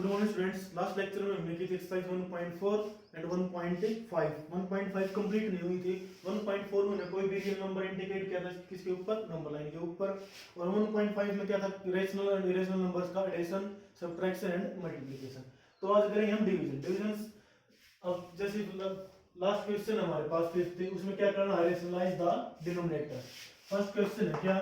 Good morning students. Last lecture में हमने की थी एक्सरसाइज 1.4 एंड 1.5। 1.5 कंप्लीट नहीं हुई थी। 1.4 में हमने कोई भी रियल नंबर इंडिकेट किया था किसके ऊपर, नंबर लाइन के ऊपर। और 1.5 में क्या था, रेशनल एंड इरेशनल नंबर्स का एडिशन, सब्ट्रैक्शन एंड मल्टीप्लिकेशन। तो आज करेंगे हम डिवीजन। डिविजन अब जैसे लास्ट क्वेश्चन हमारे पास फिफ्थ थी, उसमें क्या करना है, rationalise the denominator. First question है क्या,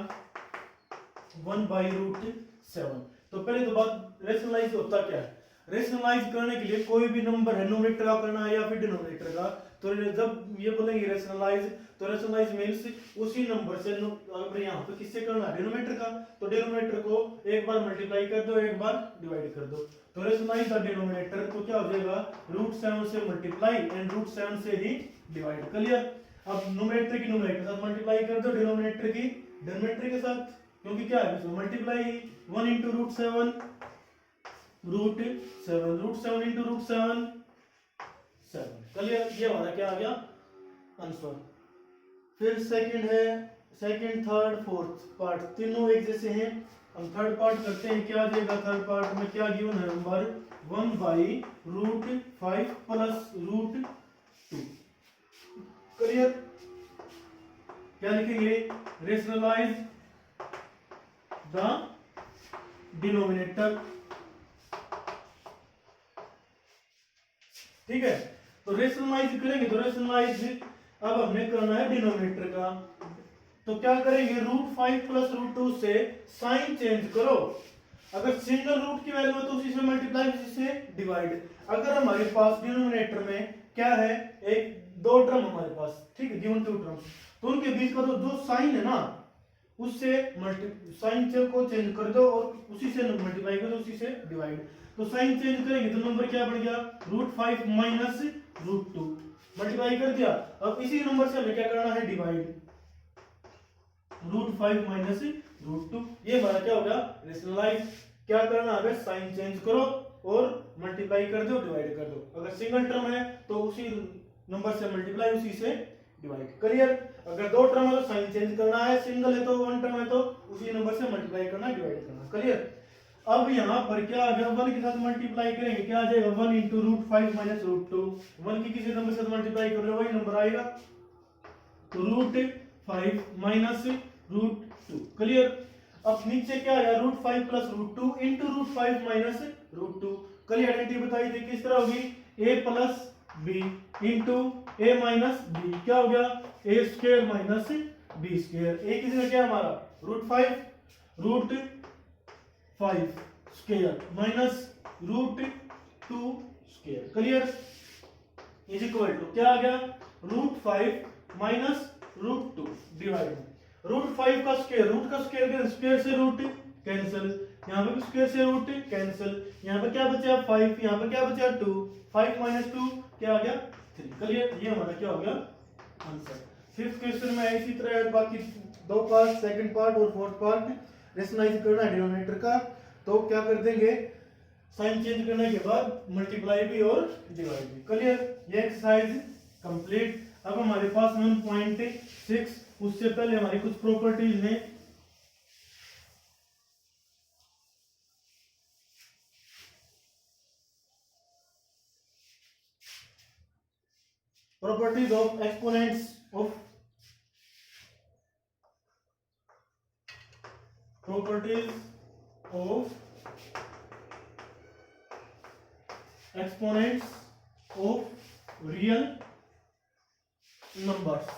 1/√7। तो पहले तो बात, रेशनलाइज होता क्या है। रेशनलाइज करने के लिए कोई भी नंबर है न्यूमरेटर का करना है या फिर डिनोमिनेटर का। तो जब ये बोलेंगे रेशनलाइज, तो रेशनलाइज मींस उसी नंबर से अगर यहाँ पे किससे करना है, डिनोमिनेटर का, तो डिनोमिनेटर को एक बार मल्टीप्लाई कर दो, एक बार डिवाइड कर दो। तो रेशनलाइज द डिनोमिनेटर, तो क्या हो जाएगा, √7 से मल्टीप्लाई एंड √7 से ही डिवाइड। क्लियर। अब न्यूमरेटर की न्यूमरेटर के साथ मल्टीप्लाई कर दो, डिनोमिनेटर की डिनोमिनेटर के साथ, क्योंकि क्या है इसमें मल्टीप्लाई 1 इंटू √7 √7 इंटू √7 7। क्लियर। ये हमारा क्या आ गया आंसर। फिर सेकंड है, सेकंड थर्ड फोर्थ पार्ट तीनों एक जैसे हैं। हम थर्ड पार्ट करते हैं, क्या आ जाएगा थर्ड पार्ट में, क्या गिवन है नंबर 1/√5 प्लस √2। क्लियर। क्या लिखेंगे, रेशनलाइज द डिनोमिनेटर। ठीक है। तो रेशनलाइज करेंगे, तो रेशनलाइज अब हमने करना है डिनोमिनेटर का। तो क्या करेंगे, √5 प्लस √2 से साइन चेंज करो। अगर सिंगल रूट की वैल्यू है तो उसी से मल्टीप्लाई, उसी से डिवाइड। अगर हमारे पास डिनोमिनेटर में क्या है, एक दो टर्म हमारे पास, ठीक है, गिवन 2 टर्म, तो उनके बीच का तो जो साइन है ना, उससे साइन को चेंज कर दो और उसी से मल्टीप्लाई कर दो, उसी से डिवाइड। तो साइन चेंज करेंगे तो नंबर क्या बन गया, √5 माइनस √2। मल्टीप्लाई कर दिया। अब इसी नंबर से हमें क्या करना है, डिवाइड। √5 माइनस √2, ये हमारा क्या होगा, रेशनलाइज। क्या करना है, साइन चेंज करो और मल्टीप्लाई कर दो, डिवाइड कर दो। अगर सिंगल टर्म है तो उसी नंबर से मल्टीप्लाई, उसी से डिवाइड। क्लियर। अगर दो टर्म है तो साइन चेंज करना है, सिंगल है तो वन टर्म है तो उसी नंबर से मल्टीप्लाई करना, डिवाइड करना। क्लियर। अब यहाँ पर क्या आ गया, 1 के साथ मल्टीप्लाई करेंगे, क्या आ जाएगा, 1 इंटू √5 माइनस √2। 1 की किसी नंबर से मल्टीप्लाई कर रहे हो, वही नंबर आएगा, तो √5 माइनस √2। क्लियर। अब नीचे क्या आया, √5 प्लस √2 इंटू √5 माइनस √2। कल आइडेंटिटी बताई थी, किस तरह होगी, a plus b into a minus b. क्या हो गया, a square minus b square. a किसी का क्या हमारा, √5 square minus √2 square. Clear. Is equal to क्या आ गया, √5 माइनस √2 डिवाइड √5 का स्क्वायर, रूट का स्क्वायर, स्क्वायर से रूट कैंसिल, यहाँ पे स्क्वायर से रूट कैंसिल, यहाँ पे क्या बचा 5, यहाँ पे क्या बचा 2, 5 माइनस 2 क्या आ गया 3। क्लियर। ये हमारा क्या हो गया आंसर। फिफ्थ क्वेश्चन में इसी तरह बाकी दो पार्ट, सेकंड पार्ट और फोर्थ पार्ट रेशनलाइज करना है डिनोमिनेटर का। तो क्या कर देंगे, साइन चेंज करने के बाद मल्टीप्लाई भी और डिवाइड भी। क्लियर। ये एक्सरसाइज कंप्लीट। अब हमारे पास 1.6, उससे पहले हमारी कुछ प्रॉपर्टीज हैं। Properties of exponents of real numbers.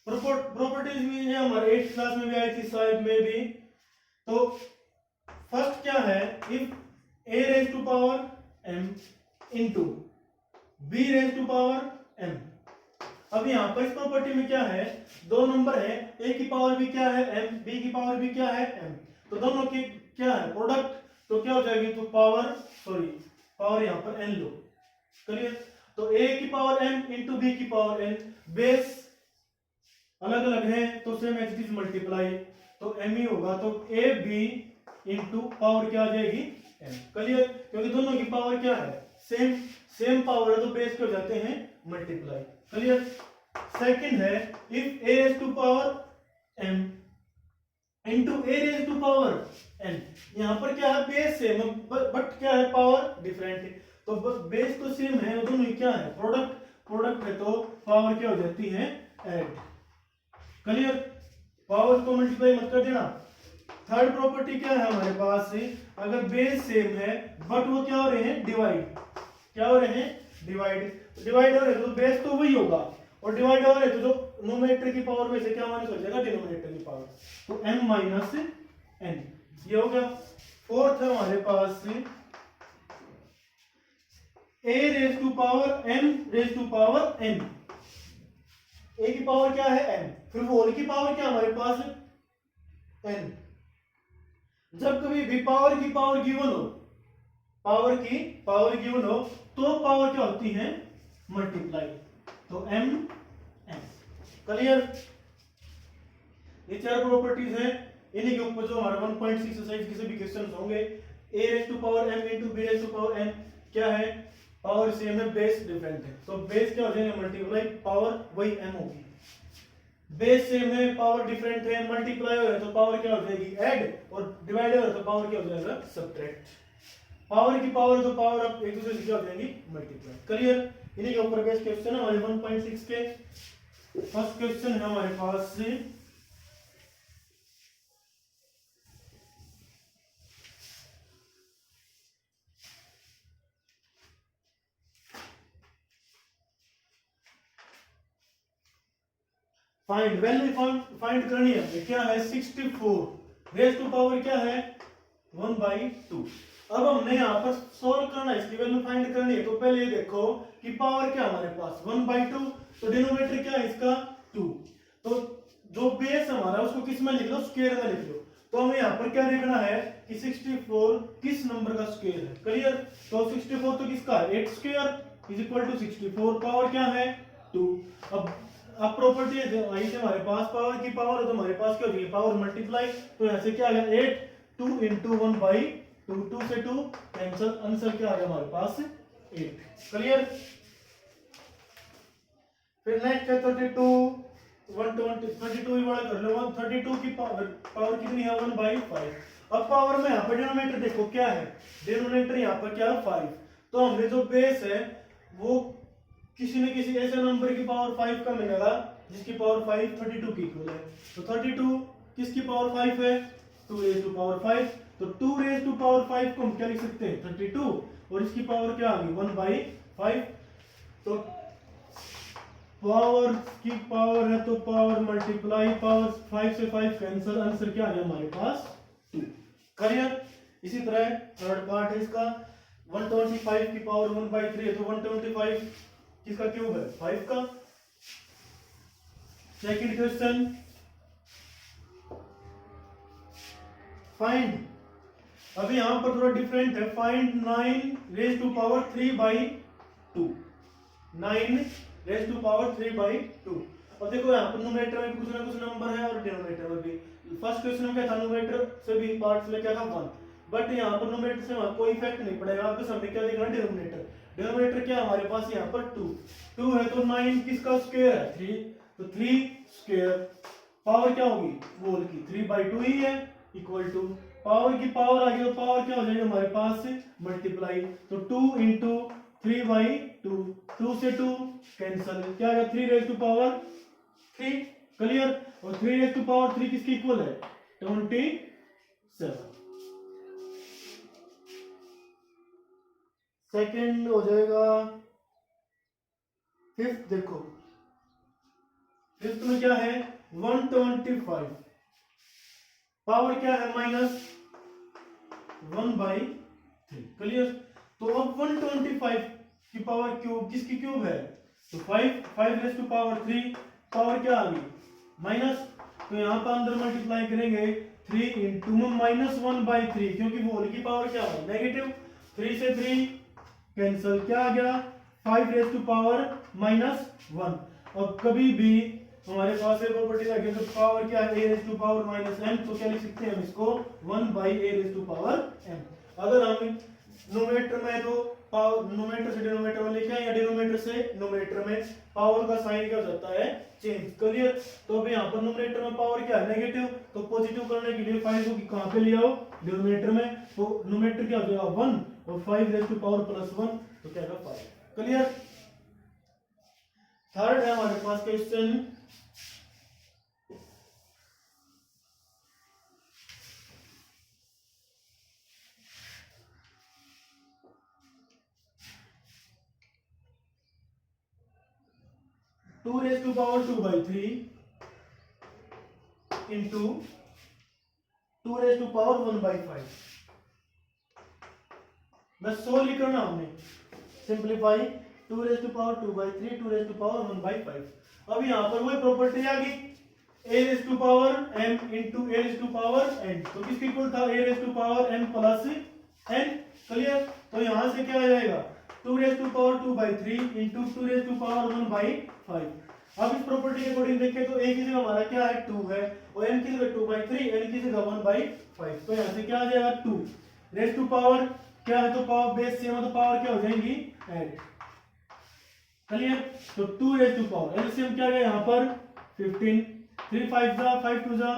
Properties भी है हमारे 8th क्लास में भी आई थी, शायद में भी। तो फर्स्ट क्या है, if a raise to power m into b raise to power m। अब यहाँ पर इस प्रॉपर्टी में क्या है, दो नंबर है, a की पावर भी क्या है m, b की पावर भी क्या है m, तो दोनों की क्या है प्रोडक्ट, तो क्या हो जाएगी, तो पावर यहाँ पर n लो। क्लियर। तो a की पावर m इंटू b की पावर n, बेस अलग अलग है तो सेम एज इज मल्टीप्लाई, तो m ही होगा, तो a b इंटू पावर क्या आ जाएगी m। क्लियर। क्योंकि दोनों की पावर क्या है, सेम पावर है तो बेस के हो जाते हैं मल्टीप्लाई। क्लियर। सेकंड है, if a raise to power m into a raise to power n. यहाँ पर क्या है, बेस सेम है बट क्या है, पावर डिफरेंट है। तो बेस तो सेम है, दोनों ही क्या है, प्रोडक्ट है, तो पावर क्या हो जाती है, ऐड। क्लियर, पावर को मल्टीप्लाई मत कर देना। थर्ड प्रॉपर्टी क्या है हमारे पास से, अगर बेस सेम है बट वो क्या हो रहे हैं, डिवाइड, क्या हो रहे हैं, डिवाइड हो रहे हैं, तो बेस तो वही होगा और डिवाइड हो रहे हैं, तो जो न्यूमरेटर की पावर में से क्या माइनस हो जाएगा, डिनोमिनेटर की पावर, तो m माइनस n, ये हो गया। फोर्थ है हमारे पास a raise to power m raise to power n। a की पावर क्या है, m, फिर होल की पावर क्या हमारे पास, n। जब कभी भी पावर की पावर गिवन हो, पावर की पावर गिवन हो, तो पावर क्या होती है, मल्टीप्लाई, तो m n। क्लियर, ये चार प्रॉपर्टीज हैं, इन्हीं के ऊपर जो हमारा 1.6 एक्सरसाइज के सभी क्वेश्चंस होंगे। a raise to power m into b raise to power n, क्या है, पावर सेम है, बेस डिफरेंट है, तो बेस क्या हो जाएगा, मल्टीप्लाई, पावर वही m होगी। बेस सेम है, पावर डिफरेंट है, मल्टीप्लाई हो रहा है तो पावर क्या हो जाएगी, ऐड, और डिवाइड हो रहा है तो पावर क्या हो जाएगा, सब्ट्रैक्ट। पावर की पावर तो पावर अब एक दूसरे से क्या हो जाएगी, मल्टीप्लाई। क्लियर, इन्हीं के ऊपर बेस क्वेश्चन है हमारे 1.6 के। फर्स्ट क्वेश्चन है हमारे पास से, फाइंड वैल्यू, फाइंड करनी है, क्या है, 64 रेज टू पावर क्या है, 1/2। अब हमने यहाँ पर सोल्व करना है, इसकी वैल्यू फाइंड करनी है, तो पहले ये देखो कि पावर क्या हमारे पास 1/2, तो डिनोमिनेटर क्या है इसका 2, तो जो बेस हमारा उसको किस में लिख लो, स्क्वायर में लिख लो। तो हमें यहाँ पर क्या देखना है कि 64 किस नंबर का स्क्वायर है। क्लियर, तो 64 तो किसका है, 8 square is equal to 64, power क्या है 2। अब प्रॉपर्टी आई थी हमारे पास, पावर की पावर, तो हमारे पास क्या होगी, पावर मल्टीप्लाई, तो यहाँ से क्या आ गया 8, 2 इंटू 1/2, 2 से 2 कैंसल, आंसर क्या आ गया हमारे पास 8। क्लियर, फिर नेक्स्ट है 32, 120, 32 ही बड़ा कर लो, 132 की पावर कितनी है, 1/5। अब पावर में यहाँ पर डिनोमिनेटर देखो क्या है, डिनोमिनेटर यहाँ पर क्या है 5, तो हमने जो बेस है वो किसी न किसी ऐसे नंबर की पावर 5 का मिलेगा जिसकी पावर 5 32 की इक्वल है। तो 32 किसकी पावर 5 है, 2 रेज टू पावर 5, तो 2 रेज टू पावर 5 को हम क्या लिख सकते हैं 32, और इसकी पावर क्या आ गई 1/5। तो पावर की पावर है तो पावर मल्टीप्लाई, पावर 5 से 5 कैंसिल, आंसर क्या आ गया हमारे पास 2। क्लियर, इसी तरह थर्ड पार्ट है इसका, 125 की पावर 1/3 है, तो 125 किसका क्यूब है 5 का। सेकंड क्वेश्चन, फाइंड, अभी यहां पर थोड़ा डिफरेंट है, find 9 raise to power 3/2, 9 raise to power 3/2। और देखो यहाँ पर न्यूमरेटर में कुछ ना कुछ नंबर है और डिनोमिनेटर में भी। फर्स्ट क्वेश्चन में क्या था, न्यूमरेटर से भी पार्ट्स में क्या था 1, बट यहाँ पर न्यूमरेटर से कोई इफेक्ट नहीं पड़ेगा, आपके सामने क्या दिख रहा है डिनोमिनेटर। डिनोमिनेटर क्या हमारे पास यहाँ पर 2 है, तो 9 किसका स्क्वायर है 3, तो 3 स्क्वायर, पावर क्या होगी होल की 3/2 ही है, इक्वल टू पावर की पावर आ गई, तो पावर क्या हो जाएगी हमारे पास मल्टीप्लाई, तो 2 इंटू 3/2, 2 से 2 कैंसल, क्या आ गया 3 रेज टू पावर 3। क्लियर, और 3 रेज टू पावर 3 किसकी इक्वल है 27। सेकंड हो जाएगा फिफ्थ, देखो फिफ्थ में क्या है 125, पावर क्या है -1/3। क्लियर, तो अब 125 की पावर क्यूब किसकी क्यूब है, तो 5 रेज टू पावर 3, पावर क्या आ गई माइनस, तो यहाँ पर अंदर मल्टीप्लाई करेंगे 3 इंटू -1/3, क्योंकि होल की पावर क्या है नेगेटिव, 3 से 3 कैंसल, क्या आ गया 5 रेज टू पावर -1। और कभी भी हमारे पास ये प्रॉपर्टी लगे तो पावर क्या है a raise to power -m, तो क्या लिख सकते हैं हम इसको 1/a raise to power m। अगर हम नोमेटर में तो पावर नोमेटर से डिनोमिनेटर में लेके आए या डिनोमिनेटर से नोमेटर में पावर का साइन क्या हो जाता है चेंज। क्लियर। तो अभी यहाँ पर नोमेटर में पावर क्या है नेगेटिव, तो पॉजिटिव करने के लिए 5 को कहां पे ले आओ डिनोमिनेटर में, तो नोमेटर क्या हो जाएगा 1 और 5 रेज़ टू पावर प्लस 1 तो क्या होगा 5। क्लियर। थर्ड है हमारे पास question 2 raised to power 2 by 3 into 2 raised to power 1 by 5। बस सोल्व करना हमने, simplify 2 raised to power 2 by 3 2 raised to power 1 by 5। अब यहाँ पर वही प्रॉपर्टी आ गई a raised to power m into a raised to power n, तो किसके इक्वल था a raised to power m plus n। Clear. तो यहाँ से क्या आ जाएगा 2 raised to power 2 by 3 into 2 raised to power 1 by 5। अब इस प्रॉपर्टी के अकॉर्डिंग देखें तो a की जगह हमारा क्या है 2 है और n की जगह 2 by 3 n की जगह 1 by 5, तो यहाँ से क्या आ जाएगा 2 रेज़ टू पावर क्या है, तो पावर बेस सेम है तो पावर क्या हो जाएंगी ऐड। क्लियर। तो 2 रेज़ टू पावर एलसीएम क्या गया यहाँ पर 15, 3 5 जा 5 2 जा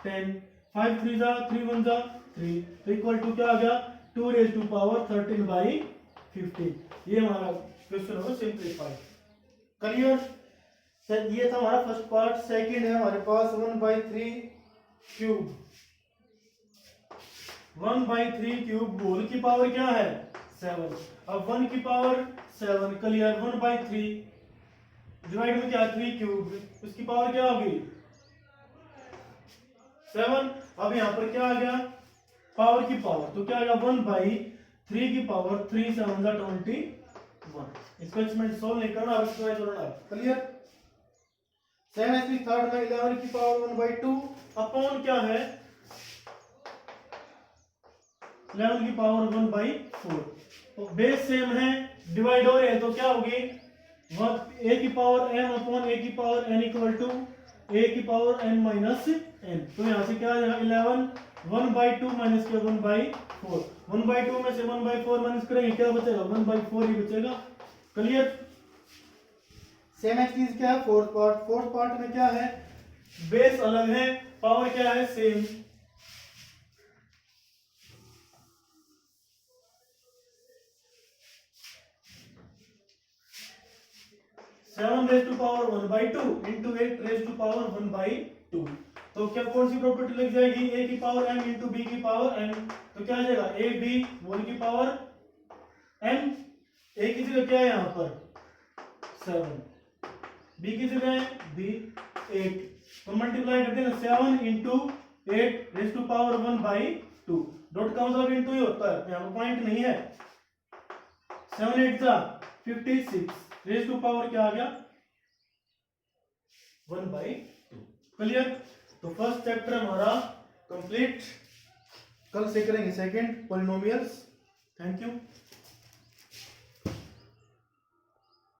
10, 5 3 जा 3 1 जा 3, तो इक्वल टू क्या आ गया 2 रेज़ टू पावर 13 by 15। ये हमारा क्वेश्चन होगा सिंप्लीफाई। क्लियर। सर ये था हमारा फर्स्ट पार्ट। सेकंड है हमारे पास 1/3 क्यूब। 1/3 क्यूब होल की पावर क्या है 7। अब 1 की पावर 7। क्लियर। 1/3 डिवाइड में क्या 3 क्यूब, उसकी पावर क्या होगी 7। अब यहाँ पर क्या आ गया पावर की पावर, तो क्या आ गया 1/3 की पावर 3 7 21। इसको एक्सपेरिमेंट सोल्व नहीं करना, अब इसको जोड़ना है। क्लियर। 7 इसकी थर्ड में 11 की पावर 1/2 अपॉन क्या है 11 की पावर 1/4। तो बेस सेम है डिवाइड हो रहे हैं तो क्या होगी a की पावर m अपॉन a की power n equal to a की पावर n माइनस n। तो यहाँ से क्या आ जाएगा 11 1/2 माइनस के 1/4। 1/2 में से 1/4 माइनस करेंगे क्या बचेगा 1/4 ही बचेगा। क्लियर। सेम चीज क्या है फोर्थ पार्ट। फोर्थ पार्ट में क्या है बेस अलग है पावर क्या है same. 7 raise to power 1/2 into 8 raise to power 1/2। तो क्या कौन सी प्रॉपर्टी लग जाएगी a की पावर m इंटू b की पावर n, तो क्या आ जाएगा a b होल की पावर n। a की जगह क्या है यहाँ पर 7, b की जगह b 8, तो मल्टीप्लाई करते हैं 7 into 8 raise to power 1/2। Dot का मतलब इंटू ही होता है, यहाँ पर पॉइंट नहीं है। 7 8 जा 56 रेज़ टू पावर क्या आ गया 1/2। क्लियर। तो फर्स्ट चैप्टर हमारा कंप्लीट। कल से करेंगे सेकंड पॉलिनोमियल्स। Thank you.